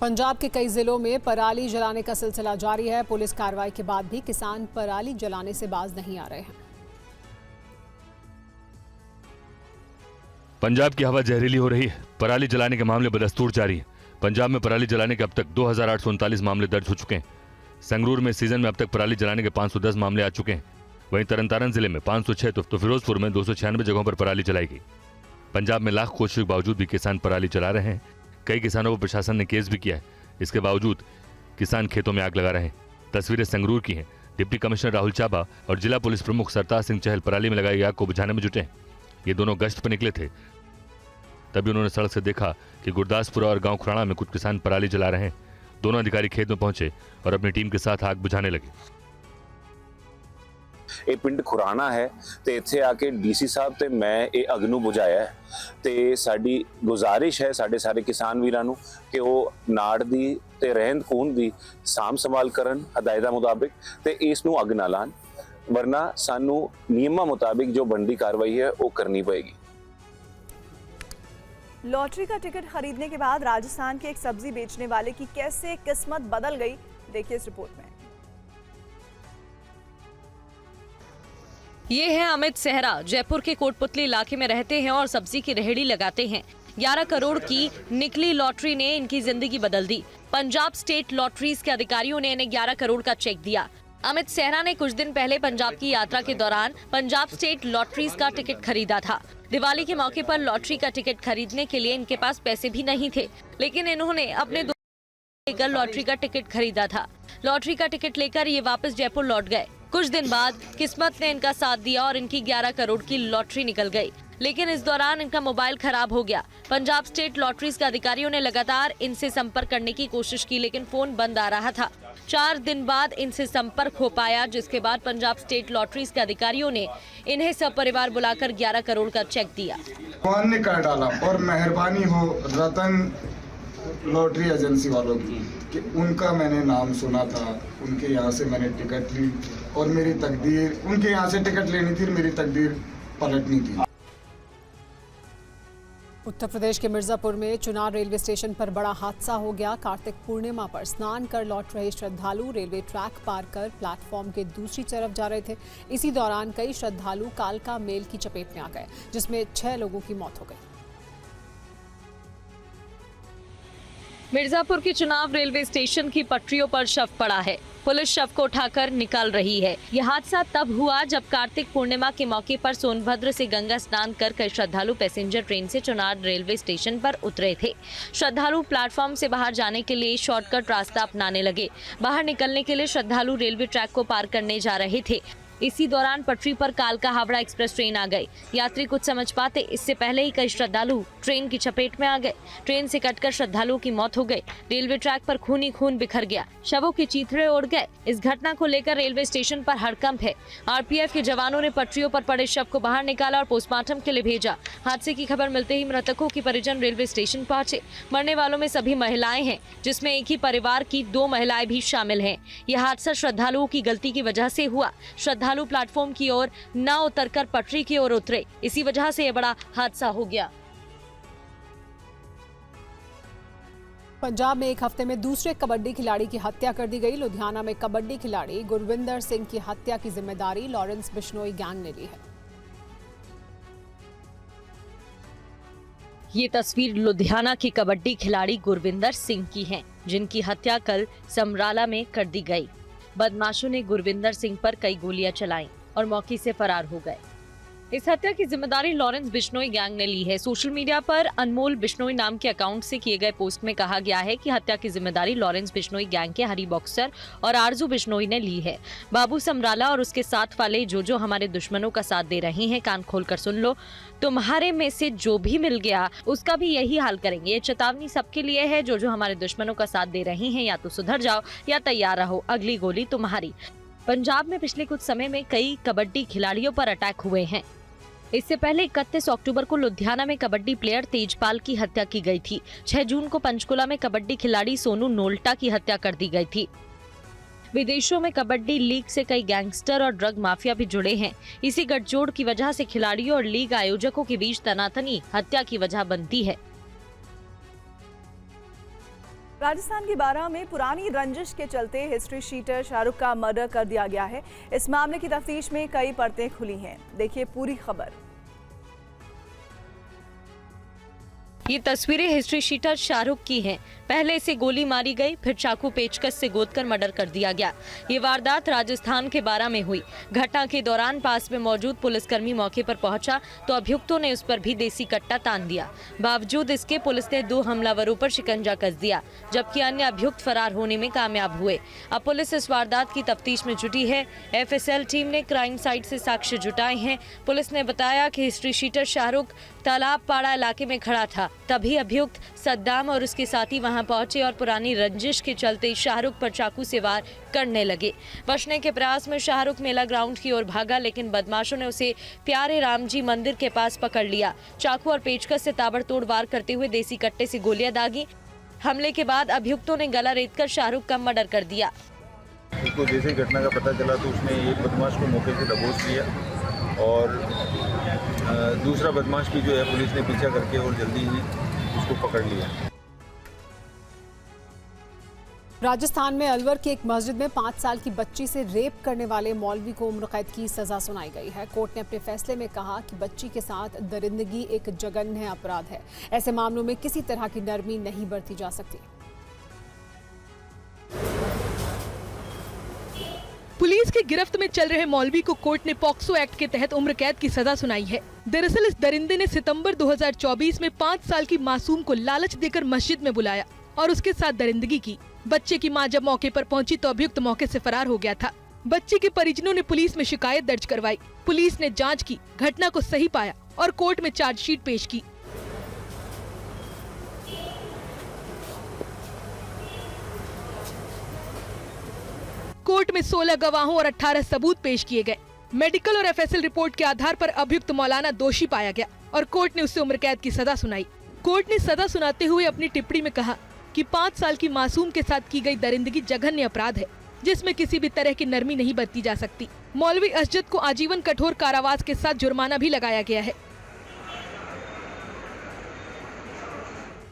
पंजाब के कई जिलों में पराली जलाने का सिलसिला जारी है। पुलिस कार्रवाई के बाद भी किसान पराली जलाने से बाज नहीं आ रहे हैं। पंजाब की हवा जहरीली हो रही है। पराली जलाने के मामले बदस्तूर जारी है। पंजाब में पराली जलाने के अब तक 2839 मामले दर्ज हो चुके हैं। संगरूर में सीजन में अब तक पराली जलाने के 510 मामले आ चुके हैं। वहीं तरनतारन जिले में 506 तो फिरोजपुर में 296 जगहों पर पराली जलाई गई। पंजाब में लाख कोशिशों के बावजूद भी किसान पराली जला रहे हैं। कई किसानों पर प्रशासन ने केस भी किया है। इसके बावजूद किसान खेतों में आग लगा रहे हैं। तस्वीरें संगरूर की हैं। डिप्टी कमिश्नर राहुल चाबा और जिला पुलिस प्रमुख सरताज सिंह चहल पराली में लगाई आग को बुझाने में जुटे हैं। ये दोनों गश्त पर निकले थे, तभी उन्होंने सड़क से देखा कि गुरदासपुरा और गांव खुराना में कुछ किसान पराली जला रहे हैं। दोनों अधिकारी खेत में पहुंचे और अपनी टीम के साथ आग बुझाने लगे। ਇਹ ਪਿੰਡ ਖੁਰਾਣਾ ਹੈ ਤੇ ਇੱਥੇ ਆ ਕੇ ਡੀਸੀ ਸਾਹਿਬ ਤੇ ਮੈਂ ਇਹ ਅੱਗ ਨੂੰ ਬੁਝਾਇਆ ਤੇ ਸਾਡੀ ਗੁਜ਼ਾਰਿਸ਼ ਹੈ ਸਾਡੇ ਸਾਰੇ ਕਿਸਾਨ ਵੀਰਾਂ ਨੂੰ ਕਿ ਉਹ ਨਾੜ ਦੀ ਤੇ ਰਹਿੰਦ ਖੂੰਹਦ ਦੀ ਸਾਂਭ ਸੰਭਾਲ ਕਰਨ ਹਦਾਇਤਾਂ ਮੁਤਾਬਿਕ ਤੇ ਇਸ ਨੂੰ ਅੱਗ ਨਾ ਲਾਣ, ਵਰਨਾ ਸਾਨੂੰ ਨਿਯਮਾਂ ਮੁਤਾਬਿਕ ਜੋ ਬਣਦੀ ਕਾਰਵਾਈ ਹੈ ਉਹ ਕਰਨੀ ਪਏਗੀ। लॉटरी का टिकट खरीदने के बाद राजस्थान के एक सब्जी बेचने वाले की कैसे किस्मत बदल गई, देखिए इस रिपोर्ट में। ये है अमित सेहरा। जयपुर के कोटपुतली इलाके में रहते हैं और सब्जी की रेहड़ी लगाते हैं। 11 करोड़ की निकली लॉटरी ने इनकी जिंदगी बदल दी। पंजाब स्टेट लॉटरीज के अधिकारियों ने इन्हें 11 करोड़ का चेक दिया। अमित सेहरा ने कुछ दिन पहले पंजाब की यात्रा के दौरान पंजाब स्टेट लॉटरीज का टिकट खरीदा था। दिवाली के मौके पर लॉटरी का टिकट खरीदने के लिए इनके पास पैसे भी नहीं थे, लेकिन इन्होंने अपने लेकर लॉटरी का टिकट खरीदा था। लॉटरी का टिकट लेकर ये वापस जयपुर लौट गए। कुछ दिन बाद किस्मत ने इनका साथ दिया और इनकी 11 करोड़ की लॉटरी निकल गई, लेकिन इस दौरान इनका मोबाइल खराब हो गया। पंजाब स्टेट लॉटरीज के अधिकारियों ने लगातार इनसे संपर्क करने की कोशिश की, लेकिन फोन बंद आ रहा था। 4 दिन बाद इनसे संपर्क हो पाया, जिसके बाद पंजाब स्टेट लॉटरीज के अधिकारियों ने इन्हें सपरिवार बुलाकर 11 करोड़ का चेक दिया। भगवान ने कर डाला और मेहरबानी हो रतन लॉटरी एजेंसी वालों की कि उनका मैंने नाम सुना था, उनके यहाँ से मैंने टिकट ली और मेरी तकदीर, उनके यहाँ से टिकट लेनी थी, मेरी तकदीर पलटनी थी। उत्तर प्रदेश के मिर्जापुर में चुनार रेलवे स्टेशन पर बड़ा हादसा हो गया। कार्तिक पूर्णिमा पर स्नान कर लौट रहे श्रद्धालु रेलवे ट्रैक पार कर प्लेटफॉर्म के दूसरी तरफ जा रहे थे। इसी दौरान कई श्रद्धालु कालका मेल की चपेट में आ गए, जिसमें 6 लोगों की मौत हो गई। मिर्जापुर की चुनाव रेलवे स्टेशन की पटरियों पर शव पड़ा है। पुलिस शव को उठाकर निकाल रही है। यह हादसा तब हुआ जब कार्तिक पूर्णिमा के मौके पर सोनभद्र से गंगा स्नान कर कई श्रद्धालु पैसेंजर ट्रेन से चुनार रेलवे स्टेशन पर उतरे थे। श्रद्धालु प्लेटफॉर्म से बाहर जाने के लिए शॉर्टकट रास्ता अपनाने लगे। बाहर निकलने के लिए श्रद्धालु रेलवे ट्रैक को पार करने जा रहे थे। इसी दौरान पटरी पर कालका हावड़ा एक्सप्रेस ट्रेन आ गई। यात्री कुछ समझ पाते इससे पहले ही कई श्रद्धालु ट्रेन की चपेट में आ गए। ट्रेन से कटकर श्रद्धालुओं की मौत हो गई। रेलवे ट्रैक पर खून ही खून बिखर गया। शवों के चीथड़े उड़ गए। इस घटना को लेकर रेलवे स्टेशन पर हड़कंप है। आरपीएफ के जवानों ने पटरियों पर पड़े शव को बाहर निकाला और पोस्टमार्टम के लिए भेजा। हादसे की खबर मिलते ही मृतकों के परिजन रेलवे स्टेशन पहुंचे। मरने वालों में सभी महिलाएं हैं, जिसमें एक ही परिवार की 2 महिलाएं भी शामिल हैं। यह हादसा श्रद्धालुओं की गलती की वजह से हुआ। श्रद्धालु प्लेटफॉर्म की ओर न उतरकर पटरी की ओर उतरे, इसी वजह से यह बड़ा हादसा हो गया। पंजाब में एक हफ्ते में दूसरे कबड्डी खिलाड़ी की हत्या कर दी गई। लुधियाना में कबड्डी खिलाड़ी गुरविंदर सिंह की हत्या की जिम्मेदारी लॉरेंस बिश्नोई गैंग ने ली है। ये तस्वीर लुधियाना की कबड्डी खिलाड़ी गुरविंदर सिंह की है, जिनकी हत्या कल समराला में कर दी गई। बदमाशों ने गुरविंदर सिंह पर कई गोलियां चलाईं और मौके से फरार हो गए। इस हत्या की जिम्मेदारी लॉरेंस बिश्नोई गैंग ने ली है। सोशल मीडिया पर अनमोल बिश्नोई नाम के अकाउंट से किए गए पोस्ट में कहा गया है कि हत्या की जिम्मेदारी लॉरेंस बिश्नोई गैंग के हरी बॉक्सर और आरजू बिश्नोई ने ली है। बाबू समराला और उसके साथ वाले जो हमारे दुश्मनों का साथ दे रहे हैं, कान खोलकर सुन लो। तुम्हारे में से जो भी मिल गया उसका भी यही हाल करेंगे। ये चेतावनी सबके लिए है। जो हमारे दुश्मनों का साथ दे रहे हैं, या तो सुधर जाओ या तैयार रहो, अगली गोली तुम्हारी। पंजाब में पिछले कुछ समय में कई कबड्डी खिलाड़ियों पर अटैक हुए हैं। इससे पहले 31 अक्टूबर को लुधियाना में कबड्डी प्लेयर तेजपाल की हत्या की गई थी। 6 जून को पंचकुला में कबड्डी खिलाड़ी सोनू नोल्टा की हत्या कर दी गई थी। विदेशों में कबड्डी लीग से कई गैंगस्टर और ड्रग माफिया भी जुड़े हैं। इसी गठजोड़ की वजह से खिलाड़ियों और लीग आयोजकों के बीच तनातनी हत्या की वजह बनती है। राजस्थान के बारां में पुरानी रंजिश के चलते हिस्ट्री शीटर शाहरुख का मर्डर कर दिया गया है। इस मामले की तफ्तीश में कई परतें खुली हैं। देखिए पूरी खबर। ये तस्वीरें हिस्ट्री शीटर शाहरुख की हैं। पहले इसे गोली मारी गई, फिर चाकू पेचकस से गोदकर मर्डर कर दिया गया। ये वारदात राजस्थान के बारां में हुई। घटना के दौरान पास में मौजूद पुलिसकर्मी मौके पर पहुंचा तो अभियुक्तों ने उस पर भी देसी कट्टा तान दिया। बावजूद इसके पुलिस ने 2 हमलावरों पर शिकंजा कस दिया, जबकि अन्य अभियुक्त फरार होने में कामयाब हुए। अब पुलिस इस वारदात की तफ्तीश में जुटी है। FSL टीम ने क्राइम साइट से साक्ष्य जुटाए हैं। पुलिस ने बताया कि हिस्ट्री शीटर शाहरुख तालाब पाड़ा इलाके में खड़ा था, तभी अभियुक्त सद्दाम और उसके साथी वहां पहुंचे और पुरानी रंजिश के चलते शाहरुख पर चाकू से वार करने लगे। बचने के प्रयास में शाहरुख मेला ग्राउंड की ओर भागा, लेकिन बदमाशों ने उसे प्यारे राम जी मंदिर के पास पकड़ लिया। चाकू और पेचकस से ताबड़तोड़ वार करते हुए देसी कट्टे से गोलियां दागी। हमले के बाद अभियुक्तों ने गला रेतकर शाहरुख का मर्डर कर दिया। उसको जैसे घटना का पता चला तो उसने एक बदमाश को मौके से दबोच लिया और दूसरा बदमाश की जो है पुलिस ने पीछा करके और जल्दी ही उसको पकड़ लिया। राजस्थान में अलवर की एक मस्जिद में 5 साल की बच्ची से रेप करने वाले मौलवी को उम्र कैद की सजा सुनाई गई है। कोर्ट ने अपने फैसले में कहा कि बच्ची के साथ दरिंदगी एक जघन्य अपराध है। ऐसे मामलों में किसी तरह की नरमी नहीं बरती जा सकती। पुलिस की गिरफ्त में चल रहे मौलवी को कोर्ट ने पॉक्सो एक्ट के तहत उम्र कैद की सजा सुनाई है। दरअसल इस दरिंदे ने सितंबर 2024 में 5 साल की मासूम को लालच देकर मस्जिद में बुलाया और उसके साथ दरिंदगी की। बच्चे की मां जब मौके पर पहुंची तो अभियुक्त मौके से फरार हो गया था। बच्चे के परिजनों ने पुलिस में शिकायत दर्ज करवाई। पुलिस ने जांच की, घटना को सही पाया और कोर्ट में चार्जशीट पेश की। कोर्ट में 16 गवाहों और 18 सबूत पेश किए गए। मेडिकल और FSL रिपोर्ट के आधार पर अभियुक्त मौलाना दोषी पाया गया और कोर्ट ने उसे उम्र कैद की सजा सुनाई। कोर्ट ने सजा सुनाते हुए अपनी टिप्पणी में कहा कि 5 साल की मासूम के साथ की गई दरिंदगी जघन्य अपराध है, जिसमें किसी भी तरह की नरमी नहीं बरती जा सकती। मौलवी असजद को आजीवन कठोर कारावास के साथ जुर्माना भी लगाया गया है।